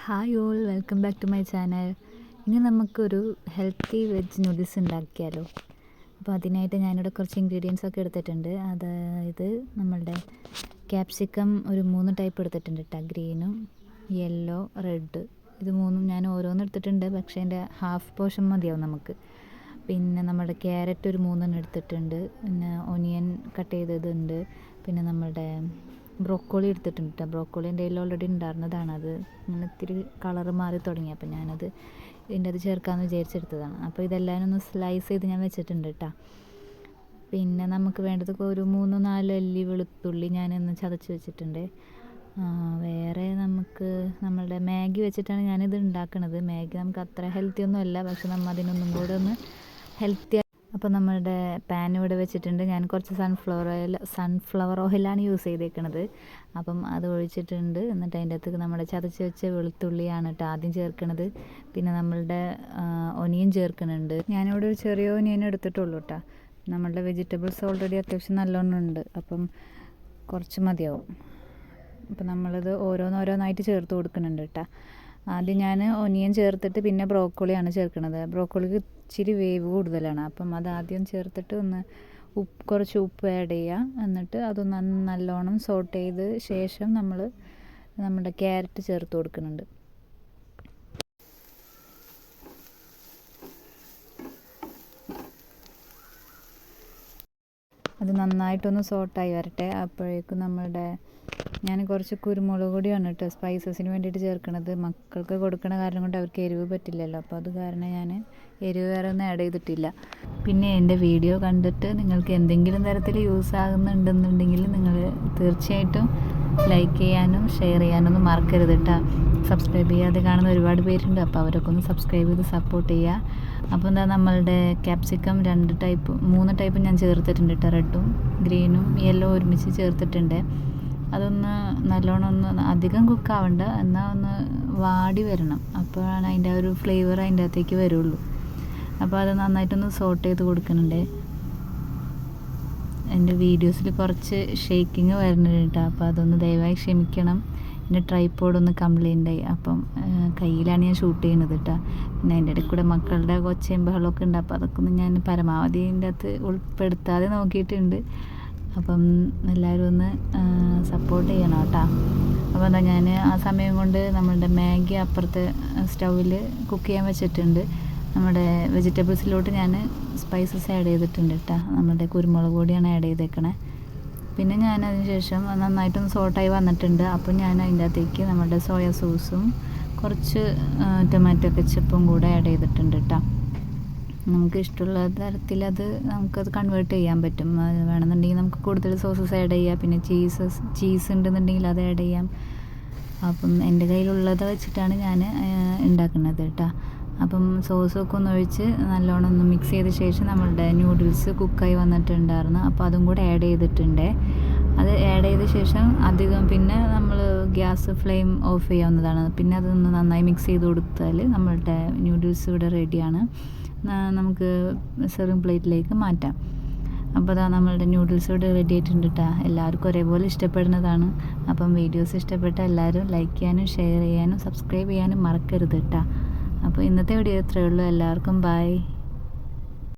Hi all, welcome back to my channel. ഇനി നമുക്കൊരു healthy veg noodles ഉണ്ടാക്കിയാലോ. അപ്പോൾ അതിനായിട്ട് ഞാനിവിടെ കുറച്ച് ഇൻഗ്രീഡിയൻസ് ഒക്കെ എടുത്തിട്ടുണ്ട്. അതായത് നമ്മളുടെ ക്യാപ്സിക്കം ഒരു 3 ടൈപ്പ് എടുത്തിട്ടുണ്ട് കേട്ടോ. ഗ്രീനും യെല്ലോ റെഡ്, ഇത് 3 ഞാൻ ഓരോന്ന് എടുത്തിട്ടുണ്ട്. പക്ഷേ എൻ്റെ ഹാഫ് പോർഷൻ മതിയാവും നമുക്ക്. പിന്നെ നമ്മുടെ ക്യാരറ്റ് ഒരു 3 എടുത്തിട്ടുണ്ട്. പിന്നെ ഒനിയൻ കട്ട് ചെയ്തതുണ്ട്. പിന്നെ നമ്മുടെ ബ്രോക്കോളി എടുത്തിട്ടുണ്ട് കേട്ടോ. ബ്രോക്കോളി എൻ്റെ കയ്യിൽ ഓൾറെഡി ഉണ്ടായിരുന്നതാണ്. അത് ഇങ്ങനെ ഇത്തിരി കളറ് മാറി തുടങ്ങി, അപ്പോൾ ഞാനത് ഇതിൻ്റെ അത് ചേർക്കാമെന്ന് വിചാരിച്ചെടുത്തതാണ്. അപ്പോൾ ഇതെല്ലാം ഒന്ന് സ്ലൈസ് ചെയ്ത് ഞാൻ വെച്ചിട്ടുണ്ട് കേട്ടോ. പിന്നെ നമുക്ക് വേണ്ടത് ഒരു 3-4 അല്ലി വെളുത്തുള്ളി ഞാനൊന്ന് ചതച്ച് വെച്ചിട്ടുണ്ട്. വേറെ നമുക്ക് നമ്മളുടെ മാഗി വെച്ചിട്ടാണ് ഞാനിത് ഉണ്ടാക്കുന്നത്. മാഗി നമുക്ക് അത്ര ഹെൽത്തി ഒന്നും അല്ല, പക്ഷെ നമ്മൾ അതിനൊന്നും കൂടെ ഒന്ന് ഹെൽത്തി. അപ്പോൾ നമ്മളുടെ പാൻ ഇവിടെ വെച്ചിട്ടുണ്ട്. ഞാൻ കുറച്ച് സൺഫ്ലവർ ഓയിലാണ് യൂസ് ചെയ്തേക്കുന്നത്. അപ്പം അത് ഒഴിച്ചിട്ടുണ്ട്. എന്നിട്ട് അതിൻ്റെ അകത്തേക്ക് നമ്മുടെ ചതച്ച് വെച്ച വെളുത്തുള്ളിയാണ് കേട്ടോ ആദ്യം ചേർക്കണത്. പിന്നെ നമ്മളുടെ ഒനിയൻ ചേർക്കുന്നുണ്ട്. ഞാനിവിടെ ഒരു ചെറിയ ഒനിയൻ എടുത്തിട്ടുള്ളൂ കേട്ടോ. നമ്മളുടെ വെജിറ്റബിൾസ് ഓൾറെഡി അത്യാവശ്യം നല്ലോണം ഉണ്ട്, അപ്പം കുറച്ച് മതിയാവും. അപ്പം നമ്മളിത് ഓരോന്നോരോന്നായിട്ട് ചേർത്ത് കൊടുക്കുന്നുണ്ട് കേട്ടോ. ആദ്യം ഞാൻ ഒനിയൻ ചേർത്തിട്ട് പിന്നെ ബ്രോക്കോളിയാണ് ചേർക്കുന്നത്. ബ്രോക്കോളിക്ക് ഇച്ചിരി വേവ് കൂടുതലാണ്, അപ്പം അത് ആദ്യം ചേർത്തിട്ട് ഒന്ന് കുറച്ച് ഉപ്പ് ആഡ് ചെയ്യുക. എന്നിട്ട് അതൊന്ന് നല്ലോണം സോട്ട് ചെയ്ത് ശേഷം നമ്മുടെ ക്യാരറ്റ് ചേർത്ത് കൊടുക്കുന്നുണ്ട്. അത് നന്നായിട്ടൊന്ന് സോട്ടായി വരട്ടെ. അപ്പോഴേക്കും ഞാൻ കുറച്ച് കുരുമുളക് പൊടിയാണ് കേട്ടോ സ്പൈസസിന് വേണ്ടിയിട്ട് ചേർക്കണത്. മക്കൾക്ക് കൊടുക്കണ കാരണം കൊണ്ട് അവർക്ക് എരിവ് പറ്റില്ലല്ലോ, അപ്പോൾ അത് കാരണം ഞാൻ എരിവ് വേറെ ഒന്നും ആഡ് ചെയ്തിട്ടില്ല. പിന്നെ എൻ്റെ വീഡിയോ കണ്ടിട്ട് നിങ്ങൾക്ക് എന്തെങ്കിലും തരത്തിൽ യൂസ് ആകുന്നുണ്ടെന്നുണ്ടെങ്കിൽ നിങ്ങൾ തീർച്ചയായിട്ടും ലൈക്ക് ചെയ്യാനും ഷെയർ ചെയ്യാനൊന്നും മറക്കരുത് കേട്ടോ. സബ്സ്ക്രൈബ് ചെയ്യാതെ കാണുന്ന ഒരുപാട് പേരുണ്ട്, അപ്പോൾ അവരൊക്കെ ഒന്ന് സബ്സ്ക്രൈബ് ചെയ്ത് സപ്പോർട്ട് ചെയ്യുക. അപ്പോൾ എന്താ നമ്മളുടെ ക്യാപ്സിക്കം 3 ടൈപ്പ് ഞാൻ ചേർത്തിട്ടുണ്ട് കേട്ടോ. റെഡും ഗ്രീനും യെല്ലോ ഒരുമിച്ച് ചേർത്തിട്ടുണ്ട്. അതൊന്ന് നല്ലോണം ഒന്ന് അധികം കുക്കാവണ്ട, എന്നാൽ ഒന്ന് വാടി വരണം. അപ്പോഴാണ് അതിൻ്റെ ഒരു ഫ്ലേവർ അതിൻ്റെ അകത്തേക്ക് വരുള്ളൂ. അപ്പോൾ അത് നന്നായിട്ടൊന്ന് സോട്ട് ചെയ്ത് കൊടുക്കുന്നുണ്ട്. എൻ്റെ വീഡിയോസിൽ കുറച്ച് ഷേക്കിങ് വരുന്നുണ്ട് കേട്ടോ, അപ്പോൾ അതൊന്ന് ദയവായി ക്ഷമിക്കണം. എൻ്റെ ട്രൈപോഡൊന്ന് കംപ്ലൈൻ്റ് ആയി, അപ്പം കയ്യിലാണ് ഞാൻ ഷൂട്ട് ചെയ്യുന്നത് കേട്ടോ. പിന്നെ അതിൻ്റെ ഇടയ്ക്ക് കൂടെ മക്കളുടെ കൊച്ചയും ബഹളമൊക്കെ ഉണ്ട്, അപ്പോൾ അതൊക്കെ ഒന്ന് ഞാൻ പരമാവധി ഇതിൻ്റെ അകത്ത് ഉൾപ്പെടുത്താതെ നോക്കിയിട്ടുണ്ട്. അപ്പം എല്ലാവരും ഒന്ന് സപ്പോർട്ട് ചെയ്യണം കേട്ടോ. അപ്പോൾ എന്താ ഞാൻ ആ സമയം കൊണ്ട് നമ്മളുടെ മാഗി അപ്പുറത്തെ സ്റ്റൗവിൽ കുക്ക് ചെയ്യാൻ വെച്ചിട്ടുണ്ട്. നമ്മുടെ വെജിറ്റബിൾസിലോട്ട് ഞാൻ സ്പൈസസ് ആഡ് ചെയ്തിട്ടുണ്ട് കേട്ടോ. നമ്മുടെ കുരുമുളക് പൊടിയാണ് ആഡ് ചെയ്തേക്കണേ. പിന്നെ ഞാൻ അതിന് ശേഷം നന്നായിട്ടൊന്ന് സോട്ടായി വന്നിട്ടുണ്ട്. അപ്പോൾ ഞാൻ അതിൻ്റെ അകത്തേക്ക് നമ്മുടെ സോയ സോസും കുറച്ച് ടൊമാറ്റോ കെച്ചപ്പും കൂടെ ആഡ് ചെയ്തിട്ടുണ്ട് കേട്ടോ. നമുക്ക് ഇഷ്ടമുള്ള തരത്തിൽ നമുക്കത് കൺവേർട്ട് ചെയ്യാൻ പറ്റും. വേണമെന്നുണ്ടെങ്കിൽ നമുക്ക് കൂടുതൽ സോസസ് ആഡ് ചെയ്യാം. പിന്നെ ചീസ് ഉണ്ടെന്നുണ്ടെങ്കിൽ അത് ആഡ് ചെയ്യാം. അപ്പം എൻ്റെ കയ്യിലുള്ളത് വെച്ചിട്ടാണ് ഞാൻ ഉണ്ടാക്കുന്നത് കേട്ടോ. അപ്പം സോസൊക്കെ ഒന്ന് ഒഴിച്ച് നല്ലോണം ഒന്ന് മിക്സ് ചെയ്ത ശേഷം നമ്മളുടെ നൂഡിൽസ് കുക്കായി വന്നിട്ടുണ്ടായിരുന്നു, അപ്പോൾ അതും കൂടെ ആഡ് ചെയ്തിട്ടുണ്ട്. അത് ആഡ് ചെയ്ത ശേഷം പിന്നെ നമ്മൾ ഗ്യാസ് ഫ്ലെയിം ഓഫ് ചെയ്യാവുന്നതാണ്. പിന്നെ അതൊന്ന് നന്നായി മിക്സ് ചെയ്ത് കൊടുത്താൽ നമ്മളുടെ നൂഡിൽസ് ഇവിടെ റെഡിയാണ്. നമുക്ക് സെർവിങ് പ്ലേറ്റിലേക്ക് മാറ്റാം. അപ്പോൾ അതാ നമ്മളുടെ നൂഡിൽസ് ഇവിടെ റെഡി ആയിട്ടുണ്ട് കേട്ടോ. എല്ലാവർക്കും ഒരേപോലെ ഇഷ്ടപ്പെടുന്നതാണ്. അപ്പം വീഡിയോസ് ഇഷ്ടപ്പെട്ട എല്ലാവരും ലൈക്ക് ചെയ്യാനും ഷെയർ ചെയ്യാനും സബ്സ്ക്രൈബ് ചെയ്യാനും മറക്കരുത് കേട്ടോ. അപ്പോൾ ഇന്നത്തെ വീഡിയോ ഇത്രയേ ഉള്ളൂ. എല്ലാവർക്കും ബൈ.